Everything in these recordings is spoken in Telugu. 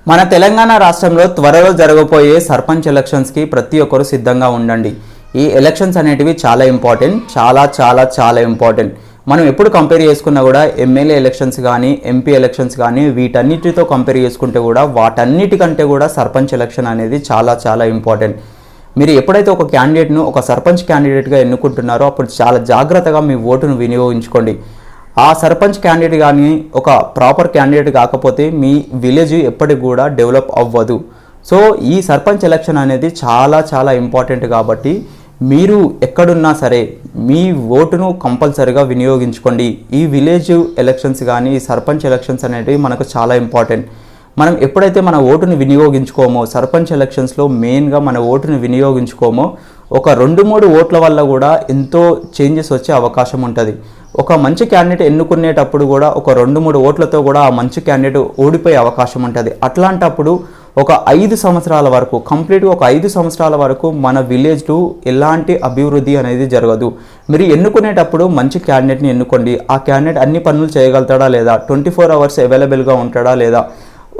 మన తెలంగాణ రాష్ట్రంలో త్వరలో జరగబోయే సర్పంచ్ ఎలక్షన్స్కి ప్రతి ఒక్కరు సిద్ధంగా ఉండండి. ఈ ఎలక్షన్స్ అనేటివి చాలా ఇంపార్టెంట్, చాలా ఇంపార్టెంట్. మనం ఎప్పుడు కంపేర్ చేసుకున్నా కూడా ఎమ్మెల్యే ఎలక్షన్స్ కానీ ఎంపీ ఎలక్షన్స్ కానీ వీటన్నిటితో కంపేర్ చేసుకుంటే కూడా వాటన్నిటికంటే కూడా సర్పంచ్ ఎలక్షన్ అనేది చాలా ఇంపార్టెంట్. మీరు ఎప్పుడైతే ఒక క్యాండిడేట్ను ఒక సర్పంచ్ క్యాండిడేట్గా ఎన్నుకుంటున్నారో అప్పుడు చాలా జాగ్రత్తగా మీ ఓటును వినియోగించుకోండి. ఆ సర్పంచ్ క్యాండిడేట్ కానీ ఒక ప్రాపర్ క్యాండిడేట్ కాకపోతే మీ విలేజ్ ఎప్పటికి కూడా డెవలప్ అవ్వదు. సో ఈ సర్పంచ్ ఎలక్షన్ అనేది చాలా ఇంపార్టెంట్ కాబట్టి మీరు ఎక్కడున్నా సరే మీ ఓటును కంపల్సరీగా వినియోగించుకోండి. ఈ విలేజ్ ఎలక్షన్స్ కానీ ఈ సర్పంచ్ ఎలక్షన్స్ అనేటివి మనకు చాలా ఇంపార్టెంట్. మనం ఎప్పుడైతే మన ఓటుని వినియోగించుకోమో సర్పంచ్ ఎలక్షన్స్లో మెయిన్గా మన ఓటుని వినియోగించుకోమో ఒక 2-3 ఓట్ల వల్ల కూడా ఎంతో చేంజెస్ వచ్చే అవకాశం ఉంటుంది. ఒక మంచి క్యాండిడేట్ ఎన్నుకునేటప్పుడు కూడా ఒక 2-3 ఓట్లతో కూడా ఆ మంచి క్యాండిడేట్ ఓడిపోయే అవకాశం ఉంటుంది. అట్లాంటప్పుడు ఒక 5 సంవత్సరాల వరకు కంప్లీట్గా ఒక 5 సంవత్సరాల వరకు మన విలేజ్లో ఎలాంటి అభివృద్ధి అనేది జరగదు. మీరు ఎన్నుకునేటప్పుడు మంచి క్యాండిడేట్ని ఎన్నుకోండి. ఆ క్యాండిడేట్ అన్ని పనులు చేయగలుగుతాడా లేదా, 24 అవర్స్ అవైలబుల్గా ఉంటాడా లేదా.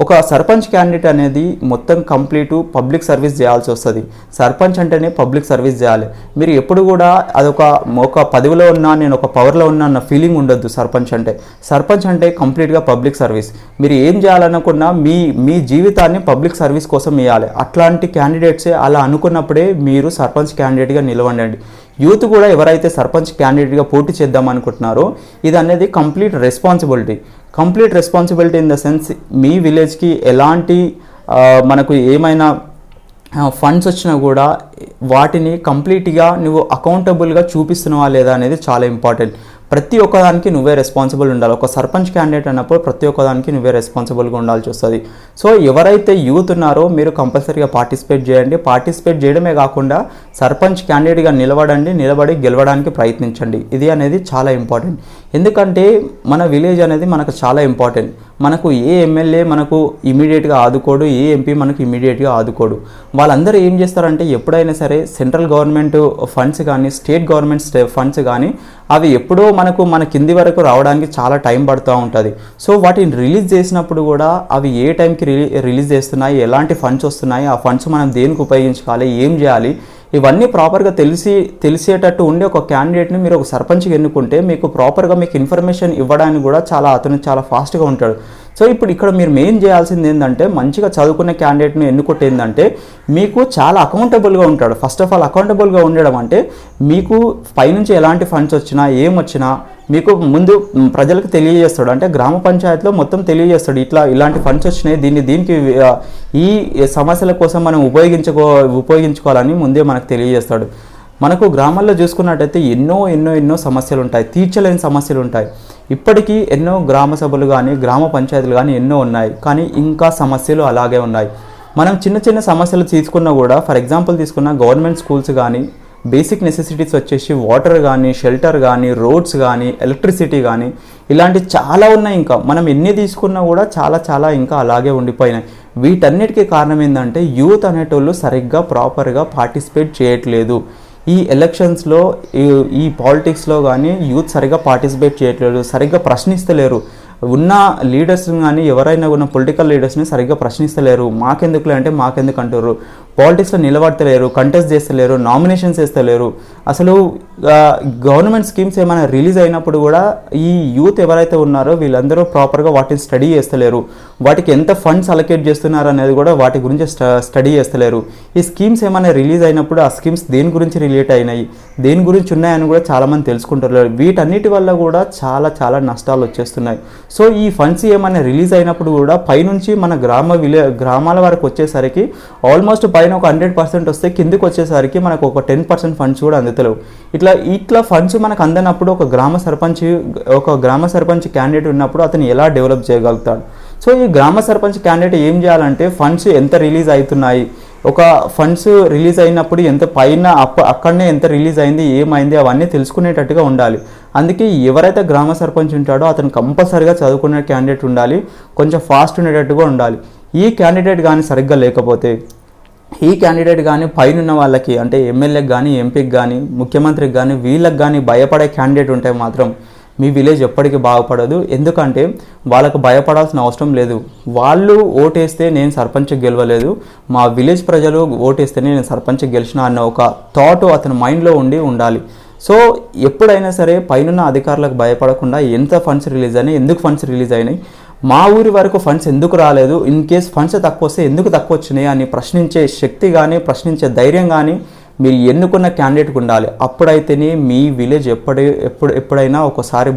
ఒక సర్పంచ్ క్యాండిడేట్ అనేది మొత్తం కంప్లీట్ పబ్లిక్ సర్వీస్ చేయాల్సి వస్తుంది. సర్పంచ్ అంటేనే పబ్లిక్ సర్వీస్ చేయాలి. మీరు ఎప్పుడు కూడా ఒక పదవిలో ఉన్నా నేను ఒక పవర్లో ఉన్నా అన్న ఫీలింగ్ ఉండొద్దు. సర్పంచ్ అంటే కంప్లీట్గా పబ్లిక్ సర్వీస్. మీరు ఏం చేయాలనుకున్నా మీ జీవితాన్ని పబ్లిక్ సర్వీస్ కోసం ఇవ్వాలి. అట్లాంటి క్యాండిడేట్సే అలా అనుకున్నప్పుడే మీరు సర్పంచ్ క్యాండిడేట్గా నిలవండి. యూత్ కూడా ఎవరైతే సర్పంచ్ క్యాండిడేట్గా పోటీ చేద్దాం అనుకుంటున్నారో ఇది అనేది complete responsibility in the sense మీ విలేజ్కి ఎలాంటి మనకు ఏమైనా ఫండ్స్ వచ్చినా కూడా వాటిని కంప్లీట్గా నువ్వు అకౌంటబుల్గా చూపిస్తున్నావా లేదా అనేది చాలా ఇంపార్టెంట్. ప్రతి ఒక్కదానికి నువ్వే రెస్పాన్సిబుల్ ఉండాలి. ఒక సర్పంచ్ క్యాండిడేట్ అన్నప్పుడు ప్రతి ఒక్కదానికి నువ్వే రెస్పాన్సిబుల్గా ఉండాల్సి వస్తుంది. సో ఎవరైతే యూత్ ఉన్నారో మీరు కంపల్సరీగా పార్టిసిపేట్ చేయండి. పార్టిసిపేట్ చేయడమే కాకుండా సర్పంచ్ క్యాండిడేట్గా నిలబడి గెలవడానికి ప్రయత్నించండి. ఇది అనేది చాలా ఇంపార్టెంట్. ఎందుకంటే మన విలేజ్ అనేది మనకు చాలా ఇంపార్టెంట్. మనకు ఏ ఎమ్మెల్యే మనకు ఇమీడియట్గా ఆదుకోడు, ఏ ఎంపీ మనకు ఇమీడియట్గా ఆదుకోడు. వాళ్ళందరూ ఏం చేస్తారంటే ఎప్పుడైనా సరే సెంట్రల్ గవర్నమెంట్ ఫండ్స్ కానీ స్టేట్ గవర్నమెంట్ ఫండ్స్ కానీ అవి ఎప్పుడో మన కింది వరకు రావడానికి చాలా టైం పడుతూ ఉంటుంది. సో వాటిని రిలీజ్ చేసినప్పుడు కూడా అవి ఏ టైంకి రిలీజ్ చేస్తున్నాయి, ఎలాంటి ఫండ్స్ వస్తున్నాయి, ఆ ఫండ్స్ మనం దేనికి ఉపయోగించుకోవాలి, ఏం చేయాలి, ఇవన్నీ ప్రాపర్గా తెలిసేటట్టు ఉండే ఒక క్యాండిడేట్ని మీరు ఒక సర్పంచ్కి ఎన్నుకుంటే మీకు ప్రాపర్గా మీకు ఇన్ఫర్మేషన్ ఇవ్వడానికి కూడా అతను చాలా ఫాస్ట్గా ఉంటాడు. సో ఇప్పుడు ఇక్కడ మీరు మెయిన్ చేయాల్సింది ఏంటంటే మంచిగా చదువుకునే క్యాండిడేట్ని ఎన్నుకుంటే ఏంటంటే మీకు చాలా అకౌంటబుల్గా ఉంటాడు. ఫస్ట్ ఆఫ్ ఆల్ అకౌంటబుల్గా ఉండడం అంటే మీకు పైనుంచి ఎలాంటి ఫండ్స్ వచ్చినా ఏమొచ్చినా మీకు ముందు ప్రజలకు తెలియజేస్తాడు. అంటే గ్రామ పంచాయతీలో మొత్తం తెలియజేస్తాడు. ఇలాంటి ఫండ్స్ వచ్చినాయి, దీనికి ఈ సమస్యల కోసం మనం ఉపయోగించుకోవాలని ముందే మనకు తెలియజేస్తాడు. మనకు గ్రామాల్లో చూసుకున్నట్టయితే ఎన్నో సమస్యలు ఉంటాయి, తీర్చలేని సమస్యలు ఉంటాయి. ఇప్పటికీ ఎన్నో గ్రామ సభలు కానీ గ్రామ పంచాయతీలు కానీ ఎన్నో ఉన్నాయి, కానీ ఇంకా సమస్యలు అలాగే ఉన్నాయి. మనం చిన్న సమస్యలు తీసుకున్నా కూడా ఫర్ ఎగ్జాంపుల్ తీసుకున్న గవర్నమెంట్ స్కూల్స్ కానీ బేసిక్ నెసెసిటీస్ వచ్చేసి వాటర్ కానీ షెల్టర్ కానీ రోడ్స్ కానీ ఎలక్ట్రిసిటీ కానీ ఇలాంటి చాలా ఉన్నాయి. ఇంకా మనం ఎన్ని తీసుకున్నా కూడా చాలా ఇంకా అలాగే ఉండిపోయినాయి. వీటన్నిటికీ కారణం ఏంటంటే యూత్ అనేటోళ్ళు సరిగ్గా ప్రాపర్గా పార్టిసిపేట్ చేయట్లేదు. ఈ ఎలక్షన్స్లో ఈ పాలిటిక్స్లో కానీ యూత్ సరిగ్గా పార్టిసిపేట్ చేయట్లేదు, సరిగ్గా ప్రశ్నిస్తలేరు. ఉన్న లీడర్స్ని కానీ ఎవరైనా ఉన్న పొలిటికల్ లీడర్స్ని సరిగ్గా ప్రశ్నిస్తలేరు. మాకెందుకులే అంటే మాకెందుకు అంటారు, పాలిటిక్స్లో నిలబడతలేరు, కంటెస్ట్ చేస్తలేరు, నామినేషన్స్ వేస్తలేరు. అసలు గవర్నమెంట్ స్కీమ్స్ ఏమైనా రిలీజ్ అయినప్పుడు కూడా ఈ యూత్ ఎవరైతే ఉన్నారో వీళ్ళందరూ ప్రాపర్గా వాటిని స్టడీ చేస్తలేరు. వాటికి ఎంత ఫండ్స్ అలొకేట్ చేస్తున్నారు అనేది కూడా వాటి గురించి స్టడీ చేస్తలేరు. ఈ స్కీమ్స్ ఏమైనా రిలీజ్ అయినప్పుడు ఆ స్కీమ్స్ దేని గురించి రిలేట్ అయినాయి, దేని గురించి ఉన్నాయని కూడా చాలామంది తెలుసుకుంటారు. వీటన్నిటి వల్ల కూడా చాలా నష్టాలు వచ్చేస్తున్నాయి. సో ఈ ఫండ్స్ ఏమైనా రిలీజ్ అయినప్పుడు కూడా పైనుంచి మన గ్రామాల వరకు వచ్చేసరికి ఆల్మోస్ట్ పైన ఒక 100% వస్తే కిందికి వచ్చేసరికి మనకు ఒక 10% ఫండ్స్ కూడా అందుతలేవు. ఇట్లా ఫండ్స్ మనకు అందనప్పుడు ఒక గ్రామ సర్పంచ్ క్యాండిడేట్ ఉన్నప్పుడు అతను ఎలా డెవలప్ చేయగలుగుతాడు. సో ఈ గ్రామ సర్పంచ్ క్యాండిడేట్ ఏం చేయాలంటే ఫండ్స్ ఎంత రిలీజ్ అవుతున్నాయి, ఒక ఫండ్స్ రిలీజ్ అయినప్పుడు ఎంత పైన అక్కడనే ఎంత రిలీజ్ అయింది, ఏమైంది అవన్నీ తెలుసుకునేటట్టుగా ఉండాలి. అందుకే ఎవరైతే గ్రామ సర్పంచ్ ఉంటాడో అతను కంపల్సరీగా చదువుకునే క్యాండిడేట్ ఉండాలి, కొంచెం ఫాస్ట్ ఉండేటట్టుగా ఉండాలి. ఈ క్యాండిడేట్ కానీ సరిగ్గా లేకపోతే ఈ క్యాండిడేట్ కానీ పైన వాళ్ళకి అంటే ఎమ్మెల్యేకి కానీ ఎంపీకి కానీ ముఖ్యమంత్రికి కానీ వీళ్ళకి కానీ భయపడే క్యాండిడేట్ ఉంటే మాత్రం మీ విలేజ్ ఎప్పటికీ బాగుపడదు. ఎందుకంటే వాళ్ళకు భయపడాల్సిన అవసరం లేదు. వాళ్ళు ఓటేస్తే నేను సర్పంచ్కి గెలవలేదు, మా విలేజ్ ప్రజలు ఓటేస్తేనే నేను సర్పంచ్కి గెలిచిన అన్న ఒక థాట్ అతని మైండ్లో ఉండాలి. సో ఎప్పుడైనా సరే పైన అధికారులకు భయపడకుండా ఎంత ఫండ్స్ రిలీజ్ అయినాయి, ఎందుకు ఫండ్స్ రిలీజ్ అయినాయి, మా ఊరి వరకు ఫండ్స్ ఎందుకు రాలేదు, ఇన్ కేస్ ఫండ్స్ తక్కువ వస్తే ఎందుకు తక్కువ వచ్చినాయి అని ప్రశ్నించే శక్తి కానీ ప్రశ్నించే ధైర్యం కానీ మీరు ఎన్నుకున్న క్యాండిడేట్కి ఉండాలి. అప్పుడైతేనే మీ విలేజ్ ఎప్పుడైనా ఒకసారి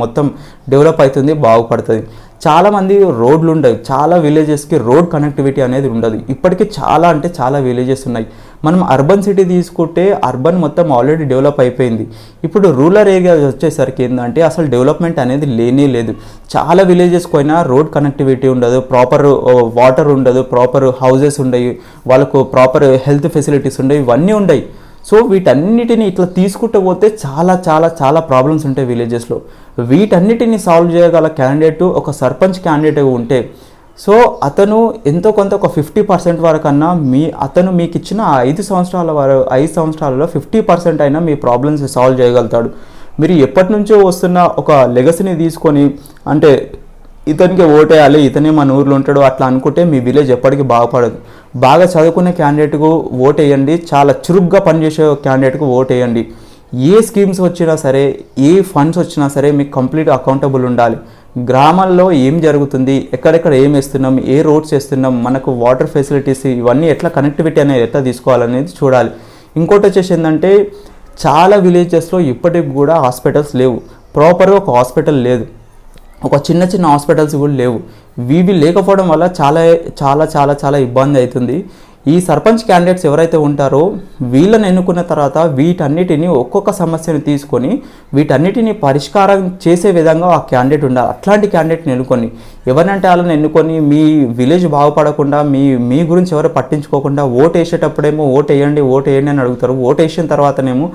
మొత్తం డెవలప్ అవుతుంది, బాగుపడుతుంది. చాలామంది రోడ్లు ఉండవు, చాలా విలేజెస్కి రోడ్ కనెక్టివిటీ అనేది ఉండదు. ఇప్పటికీ చాలా అంటే చాలా విలేజెస్ ఉన్నాయి. మనం అర్బన్ సిటీ తీసుకుంటే అర్బన్ మొత్తం ఆల్రెడీ డెవలప్ అయిపోయింది. ఇప్పుడు రూరల్ ఏరియా వచ్చేసరికి ఏంటంటే అసలు డెవలప్మెంట్ అనేది లేనే లేదు. చాలా విలేజెస్ పోయినా రోడ్ కనెక్టివిటీ ఉండదు, ప్రాపర్ వాటర్ ఉండదు, ప్రాపర్ హౌజెస్ ఉండవు, వాళ్ళకు ప్రాపర్ హెల్త్ ఫెసిలిటీస్ ఉండవు, ఇవన్నీ ఉండవు. సో వీటన్నిటిని ఇట్లా తీసుకుంటూ పోతే చాలా చాలా చాలా ప్రాబ్లమ్స్ ఉంటాయి విలేజెస్లో. వీటన్నిటిని సాల్వ్ చేయగల క్యాండిడేట్ ఒక సర్పంచ్ క్యాండిడేట్ ఉంటే, సో అతను ఎంతో కొంత ఒక 50% వరకన్నా అతను మీకు ఇచ్చిన 5 సంవత్సరాలలో 50% అయినా మీ ప్రాబ్లమ్స్ సాల్వ్ చేయగలుగుతాడు. మీరు ఎప్పటి నుంచో వస్తున్న ఒక లెగసీని తీసుకొని అంటే ఇతనికి ఓటేయాలి, ఇతనే మన ఊర్లో ఉంటాడు అట్లా అనుకుంటే మీ విలేజ్ ఎప్పటికీ బాగుపడదు. బాగా చదువుకునే క్యాండిడేట్కు ఓటేయండి, చాలా చురుగ్గా పనిచేసే క్యాండిడేట్కు ఓటేయండి. ఏ స్కీమ్స్ వచ్చినా సరే, ఏ ఫండ్స్ వచ్చినా సరే మీకు కంప్లీట్ అకౌంటబుల్ ఉండాలి. గ్రామాల్లో ఏం జరుగుతుంది, ఎక్కడెక్కడ ఏం వేస్తున్నాం, ఏ రోడ్స్ వేస్తున్నాం, మనకు వాటర్ ఫెసిలిటీస్ ఇవన్నీ ఎట్లా కనెక్టివిటీ అనేది ఎట్లా తీసుకోవాలనేది చూడాలి. ఇంకోటి వచ్చేసి ఏంటంటే చాలా విలేజెస్లో ఇప్పటికి కూడా హాస్పిటల్స్ లేవు, ప్రాపర్గా ఒక హాస్పిటల్ లేదు, ఒక చిన్న చిన్న హాస్పిటల్స్ కూడా లేవు. ఇవి లేకపోవడం వల్ల చాలా చాలా చాలా చాలా ఇబ్బంది అవుతుంది. ఈ సర్పంచ్ క్యాండిడేట్స్ ఎవరైతే ఉంటారో వీళ్ళని ఎన్నుకున్న తర్వాత వీటన్నిటిని ఒక్కొక్క సమస్యను తీసుకొని వీటన్నిటిని పరిష్కారం చేసే విధంగా ఆ క్యాండిడేట్ ఉండాలి. అట్లాంటి క్యాండిడేట్ని ఎన్నుకొని ఎవరినంటే వాళ్ళని ఎన్నుకొని మీ విలేజ్ బాగుపడకుండా మీ గురించి ఎవరు పట్టించుకోకుండా ఓటు వేసేటప్పుడేమో ఓటు వేయండి అని అడుగుతారు. ఓటు వేసిన తర్వాతనేమో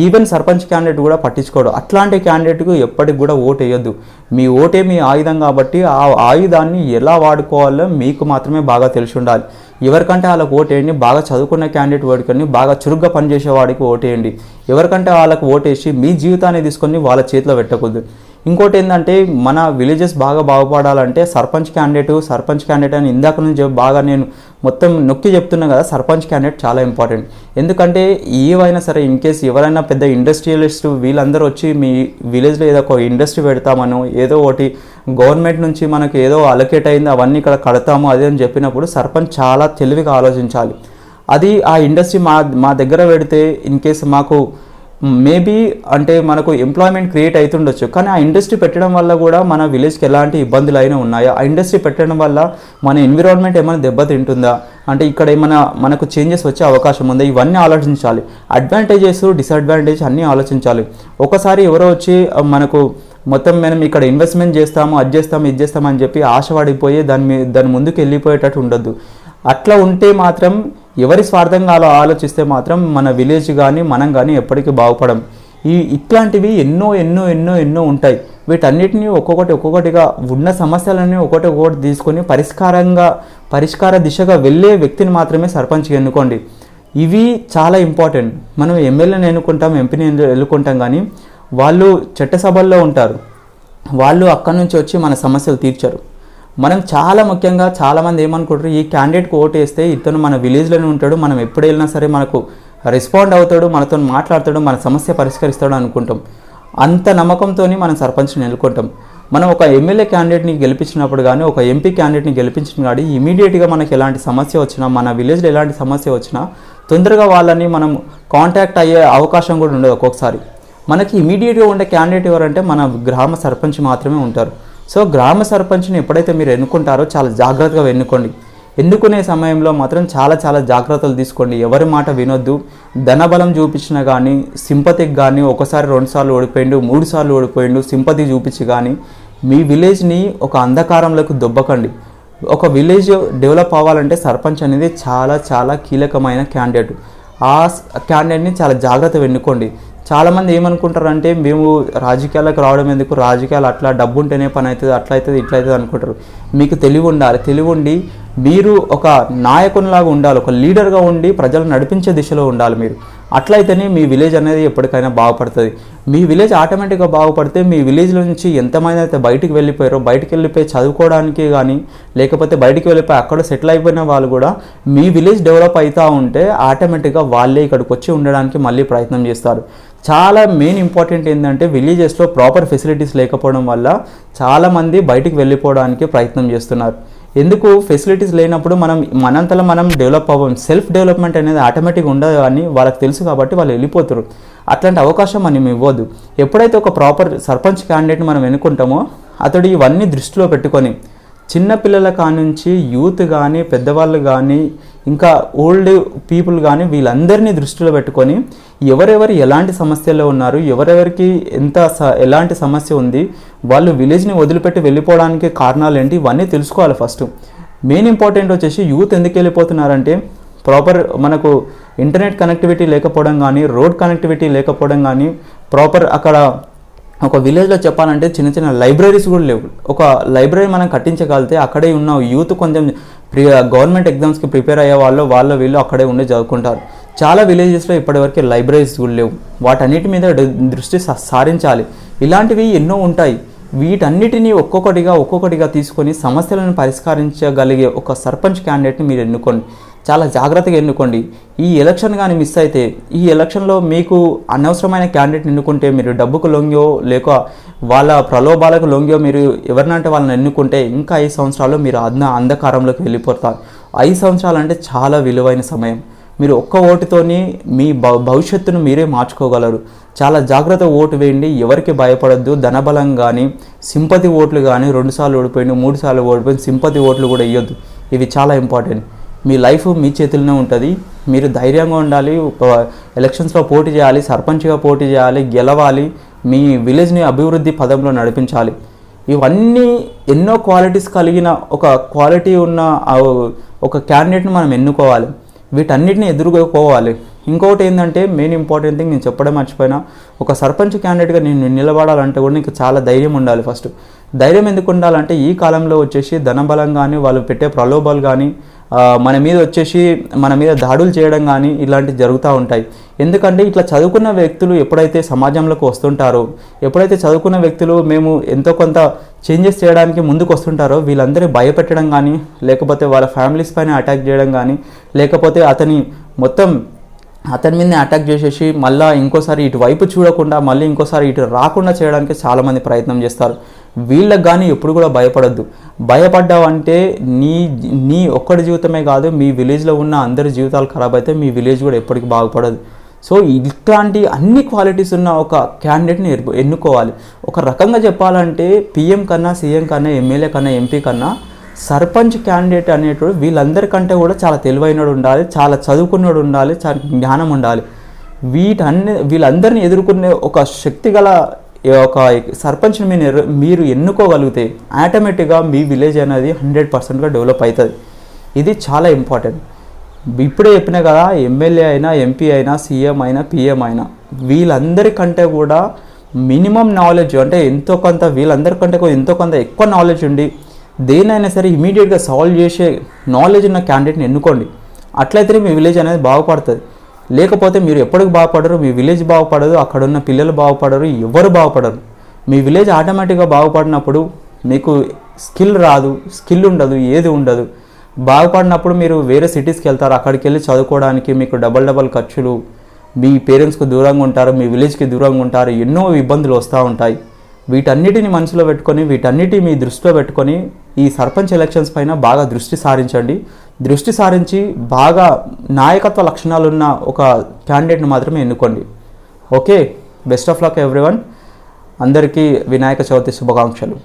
ఈవెన్ సర్పంచ్ క్యాండిడేట్ కూడా పట్టించుకోడు. అట్లాంటి క్యాండిడేట్కు ఎప్పటికి కూడా ఓటు వేయొద్దు. మీ ఓటే మీ ఆయుధం కాబట్టి ఆ ఆయుధాన్ని ఎలా వాడుకోవాలో మీకు మాత్రమే బాగా తెలిసి ఉండాలి. ఎవరికంటే వాళ్ళకు ఓటేయండి, బాగా చదువుకున్న క్యాండిడేట్ ఓటుకొని బాగా చురుగ్గా పనిచేసేవాడికి ఓటేయండి. ఎవరికంటే వాళ్ళకు ఓటేసి మీ జీవితాన్ని తీసుకొని వాళ్ళ చేతిలో పెట్టకూడదు. ఇంకోటి ఏంటంటే మన విలేజెస్ బాగా బాగుపడాలంటే సర్పంచ్ క్యాండిడేట్ అని ఇందాక నుంచి బాగా నేను మొత్తం నొక్కి చెప్తున్నా కదా, సర్పంచ్ క్యాండిడేట్ చాలా ఇంపార్టెంట్. ఎందుకంటే ఏవైనా సరే ఇన్ కేసు ఎవరైనా పెద్ద ఇండస్ట్రియలిస్ట్ వీళ్ళందరూ వచ్చి మీ విలేజ్లో ఏదో ఒక ఇండస్ట్రీ పెడతామనో ఏదో ఒకటి గవర్నమెంట్ నుంచి మనకు ఏదో అలొకేట్ అయింది అవన్నీ ఇక్కడ కడతాము అదే అని చెప్పినప్పుడు సర్పంచ్ చాలా తెలివిగా ఆలోచించాలి. అది ఆ ఇండస్ట్రీ మా దగ్గర పెడితే ఇన్ కేసు మాకు మేబీ అంటే మనకు ఎంప్లాయ్మెంట్ క్రియేట్ అవుతుండొచ్చు, కానీ ఆ ఇండస్ట్రీ పెట్టడం వల్ల కూడా మన విలేజ్కి ఎలాంటి ఇబ్బందులు అయినా ఉన్నాయా, ఆ ఇండస్ట్రీ పెట్టడం వల్ల మన ఎన్విరాన్మెంట్ ఏమైనా దెబ్బతింటుందా, అంటే ఇక్కడ ఏమైనా మనకు చేంజెస్ వచ్చే అవకాశం ఉందా, ఇవన్నీ ఆలోచించాలి. అడ్వాంటేజెస్ డిసడ్వాంటేజ్ అన్నీ ఆలోచించాలి. ఒకసారి ఎవరో వచ్చి మనకు మొత్తం మనం ఇక్కడ ఇన్వెస్ట్మెంట్ చేస్తాము అది చేస్తాము ఇది చేస్తామని చెప్పి ఆశపడిపోయి దాని ముందుకు వెళ్ళిపోయేటట్టు ఉండొద్దు. అట్లా ఉంటే మాత్రం ఎవరి స్వార్థంగా ఆలోచిస్తే మాత్రం మన విలేజ్ కానీ మనం కానీ ఎప్పటికీ బాగుపడం. ఇట్లాంటివి ఎన్నో ఎన్నో ఎన్నో ఎన్నో ఉంటాయి. వీటన్నిటిని ఒక్కొక్కటిగా ఉన్న సమస్యలన్నీ ఒక్కొక్కటి తీసుకొని పరిష్కార దిశగా వెళ్ళే వ్యక్తిని మాత్రమే సర్పంచ్గా ఎన్నుకోండి. ఇవి చాలా ఇంపార్టెంట్. మనం ఎమ్మెల్యేని ఎన్నుకుంటాం, ఎంపీని ఎన్నుకుంటాం, కానీ వాళ్ళు చట్టసభల్లో ఉంటారు, వాళ్ళు అక్కడి నుంచి వచ్చి మన సమస్యలు తీర్చరు. మనం చాలా ముఖ్యంగా చాలామంది ఏమనుకుంటారు, ఈ క్యాండిడేట్కి ఓటు వేస్తే ఇతను మన విలేజ్లోనే ఉంటాడు, మనం ఎప్పుడు వెళ్ళినా సరే మనకు రెస్పాండ్ అవుతాడు, మనతో మాట్లాడతాడు, మన సమస్య పరిష్కరిస్తాడు అనుకుంటాం. అంత నమ్మకంతో మనం సర్పంచ్ని ఎన్నుకుంటాం. మనం ఒక ఎమ్మెల్యే క్యాండిడేట్ని గెలిపించినప్పుడు కానీ ఒక ఎంపీ క్యాండిడేట్ని గెలిపించిన కానీ ఇమీడియట్గా మనకి ఎలాంటి సమస్య వచ్చినా మన విలేజ్లో ఎలాంటి సమస్య వచ్చినా తొందరగా వాళ్ళని మనం కాంటాక్ట్ అయ్యే అవకాశం కూడా ఉండదు. ఒక్కొక్కసారి మనకి ఇమీడియట్గా ఉండే క్యాండిడేట్ ఎవరంటే మన గ్రామ సర్పంచ్ మాత్రమే ఉంటారు. సో గ్రామ సర్పంచ్ని ఎప్పుడైతే మీరు ఎన్నుకుంటారో చాలా జాగ్రత్తగా ఎన్నుకోండి. ఎన్నుకునే సమయంలో మాత్రం చాలా చాలా జాగ్రత్తలు తీసుకోండి. ఎవరి మాట వినొద్దు. ధనబలం చూపించినా కానీ సింపతికి కానీ ఒకసారి 2 సార్లు ఓడిపోయిండు 3 సార్లు ఓడిపోయిండు సింపతి చూపించి కానీ మీ విలేజ్ని ఒక అంధకారంలోకి దొబ్బకండి. ఒక విలేజ్ డెవలప్ అవ్వాలంటే సర్పంచ్ అనేది చాలా చాలా కీలకమైన క్యాండిడేట్. ఆ క్యాండిడేట్ని చాలా జాగ్రత్తగా ఎన్నుకోండి. చాలామంది ఏమనుకుంటారంటే మేము రాజకీయాలకు రావడం ఎందుకు, రాజకీయాలు అట్లా డబ్బు ఉంటేనే పని అవుతుంది, అట్లా అవుతుంది ఇట్లా అవుతుంది అనుకుంటారు. మీకు తెలివి ఉండాలి. తెలివి ఉండి మీరు ఒక నాయకునిలాగా ఉండాలి, ఒక లీడర్గా ఉండి ప్రజలను నడిపించే దిశలో ఉండాలి. మీరు అట్లయితేనే మీ విలేజ్ అనేది ఎప్పటికైనా బాగుపడుతుంది. మీ విలేజ్ ఆటోమేటిక్గా బాగుపడితే మీ విలేజ్లో నుంచి ఎంతమంది అయితే బయటికి వెళ్ళిపోయారో, బయటికి వెళ్ళిపోయి చదువుకోవడానికి కానీ లేకపోతే బయటికి వెళ్ళిపోయి అక్కడ సెటిల్ అయిపోయిన వాళ్ళు కూడా మీ విలేజ్ డెవలప్ అవుతూ ఉంటే ఆటోమేటిక్గా వాళ్ళే ఇక్కడికి వచ్చి ఉండడానికి మళ్ళీ ప్రయత్నం చేస్తారు. చాలా మెయిన్ ఇంపార్టెంట్ ఏంటంటే విలేజెస్లో ప్రాపర్ ఫెసిలిటీస్ లేకపోవడం వల్ల చాలామంది బయటికి వెళ్ళిపోవడానికి ప్రయత్నం చేస్తున్నారు. ఎందుకు ఫెసిలిటీస్ లేనప్పుడు మనంతలో మనం డెవలప్ అవ్వం. సెల్ఫ్ డెవలప్మెంట్ అనేది ఆటోమేటిక్గా ఉండదు అని వాళ్ళకి తెలుసు కాబట్టి వాళ్ళు వెళ్ళిపోతారు. అట్లాంటి అవకాశం మనం ఇవ్వద్దు. ఎప్పుడైతే ఒక ప్రాపర్ సర్పంచ్ క్యాండిడేట్ని మనం ఎన్నుకుంటామో అతడు ఇవన్నీ దృష్టిలో పెట్టుకొని చిన్నపిల్లల కానుంచి యూత్ కానీ పెద్దవాళ్ళు కానీ ఇంకా ఓల్డ్ పీపుల్ కానీ వీళ్ళందరినీ దృష్టిలో పెట్టుకొని ఎవరెవరు ఎలాంటి సమస్యల్లో ఉన్నారు, ఎవరెవరికి ఎలాంటి సమస్య ఉంది, వాళ్ళు విలేజ్ని వదిలిపెట్టి వెళ్ళిపోవడానికి కారణాలు ఏంటి, ఇవన్నీ తెలుసుకోవాలి. ఫస్ట్ మెయిన్ ఇంపార్టెంట్ వచ్చేసి యూత్ ఎందుకు వెళ్ళిపోతున్నారంటే ప్రాపర్ మనకు ఇంటర్నెట్ కనెక్టివిటీ లేకపోవడం కానీ, రోడ్ కనెక్టివిటీ లేకపోవడం కానీ, ప్రాపర్ అక్కడ ఒక విలేజ్లో చెప్పాలంటే చిన్న చిన్న లైబ్రరీస్ కూడా లేవు. ఒక లైబ్రరీ మనం కట్టించగలిగితే అక్కడే ఉన్న యూత్ కొంచెం గవర్నమెంట్ ఎగ్జామ్స్కి ప్రిపేర్ అయ్యే వాళ్ళు వీళ్ళు అక్కడే ఉండి చదువుకుంటారు. చాలా విలేజెస్లో ఇప్పటివరకు లైబ్రరీస్ కూడా లేవు. వాటన్నిటి మీద దృష్టి సారించాలి. ఇలాంటివి ఎన్నో ఉంటాయి. వీటన్నిటినీ ఒక్కొక్కటిగా తీసుకొని సమస్యలను పరిష్కరించగలిగే ఒక సర్పంచ్ క్యాండిడేట్ని మీరు ఎన్నుకోండి. చాలా జాగ్రత్తగా ఎన్నుకోండి. ఈ ఎలక్షన్ కానీ మిస్ అయితే, ఈ ఎలక్షన్లో మీకు అనవసరమైన క్యాండిడేట్ని ఎన్నుకుంటే, మీరు డబ్బుకు లొంగో లేక వాళ్ళ ప్రలోభాలకు లొంగో మీరు ఎవరినంటే వాళ్ళని ఎన్నుకుంటే ఇంకా 5 సంవత్సరాలు మీరు అంధకారంలోకి వెళ్ళిపోతారు. 5 సంవత్సరాలు అంటే చాలా విలువైన సమయం. మీరు ఒక్క ఓటుతోని మీ భవిష్యత్తును మీరే మార్చుకోగలరు. చాలా జాగ్రత్త ఓటు వేయండి. ఎవరికి భయపడద్దు. ధనబలం కానీ సింపతి ఓట్లు కానీ 2 సార్లు ఓడిపోయింది, 3 సార్లు ఓడిపోయింది, సింపతి ఓట్లు కూడా ఇవ్వద్దు. ఇవి చాలా ఇంపార్టెంట్. మీ లైఫ్ మీ చేతుల్లోనే ఉంటుంది. మీరు ధైర్యంగా ఉండాలి. ఎలక్షన్స్లో పోటీ చేయాలి, సర్పంచ్గా పోటీ చేయాలి, గెలవాలి, మీ విలేజ్ని అభివృద్ధి పదంలో నడిపించాలి. ఇవన్నీ ఎన్నో క్వాలిటీస్ కలిగిన ఒక క్వాలిటీ ఉన్న ఒక క్యాండిడేట్ని మనం ఎన్నుకోవాలి. వీటన్నిటిని ఎదుర్కోవాలి. ఇంకొకటి ఏంటంటే మెయిన్ ఇంపార్టెంట్ థింగ్ నేను చెప్పడం మర్చిపోయినా, ఒక సర్పంచ్ క్యాండిడేట్గా నేను నిలబడాలంటే కూడా నీకు చాలా ధైర్యం ఉండాలి. ఫస్ట్ ధైర్యం ఎందుకు ఉండాలంటే ఈ కాలంలో వచ్చేసి ధనబలం కానీ వాళ్ళు పెట్టే ప్రలోభాలు కానీ మన మీద దాడులు చేయడం కానీ ఇలాంటివి జరుగుతూ ఉంటాయి. ఎందుకంటే ఇట్లా చదువుకున్న వ్యక్తులు ఎప్పుడైతే సమాజంలోకి వస్తుంటారో, ఎప్పుడైతే చదువుకున్న వ్యక్తులు మేము ఎంతో కొంత చేంజెస్ చేయడానికి ముందుకు వస్తుంటారో వీళ్ళందరూ భయపెట్టడం కానీ, లేకపోతే వాళ్ళ ఫ్యామిలీస్ పైన అటాక్ చేయడం కానీ, లేకపోతే అతని మీదనే అటాక్ చేసేసి మళ్ళీ ఇంకోసారి ఇటువైపు చూడకుండా మళ్ళీ ఇంకోసారి ఇటు రాకుండా చేయడానికి చాలామంది ప్రయత్నం చేస్తారు. వీళ్ళకి కానీ ఎప్పుడు కూడా భయపడద్దు. భయపడ్డావంటే నీ ఒక్కడి జీవితమే కాదు, మీ విలేజ్లో ఉన్న అందరి జీవితాలు ఖరాబ్ అయితే మీ విలేజ్ కూడా ఎప్పటికీ బాగుపడదు. సో ఇట్లాంటి అన్ని క్వాలిటీస్ ఉన్న ఒక క్యాండిడేట్ని ఎన్నుకోవాలి. ఒక రకంగా చెప్పాలంటే పిఎం కన్నా, సీఎం కన్నా, ఎమ్మెల్యే కన్నా, ఎంపీ కన్నా సర్పంచ్ క్యాండిడేట్ అనేటోడు వీళ్ళందరికంటే కూడా చాలా తెలివైనడు ఉండాలి, చాలా చదువుకున్నోడు ఉండాలి, చాలా జ్ఞానం ఉండాలి. వీళ్ళందరినీ ఎదుర్కొనే ఒక శక్తి గల ఒక సర్పంచ్ని మీరు ఎన్నుకోగలిగితే ఆటోమేటిక్గా మీ విలేజ్ అనేది 100%గా డెవలప్ అవుతుంది. ఇది చాలా ఇంపార్టెంట్. ఇప్పుడే చెప్పినా కదా, ఎమ్మెల్యే అయినా, ఎంపీ అయినా, సీఎం అయినా, పిఎం అయినా వీళ్ళందరికంటే కూడా మినిమం నాలెడ్జ్ అంటే వీళ్ళందరికంటే ఎంతో కొంత ఎక్కువ నాలెడ్జ్ ఉండి దేనైనా సరే ఇమీడియట్గా సాల్వ్ చేసే నాలెడ్జ్ ఉన్న క్యాండిడేట్ని ఎన్నుకోండి. అట్లయితే మీ విలేజ్ అనేది బాగుపడుతుంది. లేకపోతే మీరు ఎప్పటికి బాగుపడరు, మీ విలేజ్ బాగుపడదు, అక్కడున్న పిల్లలు బాగుపడరు, ఎవరు బాగుపడరు. మీ విలేజ్ ఆటోమేటిక్గా బాగుపడినప్పుడు మీకు స్కిల్ ఉండదు, ఏది ఉండదు. బాగుపడినప్పుడు మీరు వేరే సిటీస్కి వెళ్తారు, అక్కడికి వెళ్ళి చదువుకోవడానికి మీకు డబల్ ఖర్చులు, మీ పేరెంట్స్కి దూరంగా ఉంటారు, మీ విలేజ్కి దూరంగా ఉంటారు, ఎన్నో ఇబ్బందులు వస్తూ ఉంటాయి. వీటన్నిటిని మనసులో పెట్టుకొని, వీటన్నిటి మీ దృష్టిలో పెట్టుకొని ఈ సర్పంచ్ ఎలక్షన్స్ పైన బాగా దృష్టి సారించండి. దృష్టి సారించి బాగా నాయకత్వ లక్షణాలున్న ఒక క్యాండిడేట్ని మాత్రమే ఎన్నుకోండి. Okay, best of luck everyone. అందరికీ వినాయక చవితి శుభాకాంక్షలు.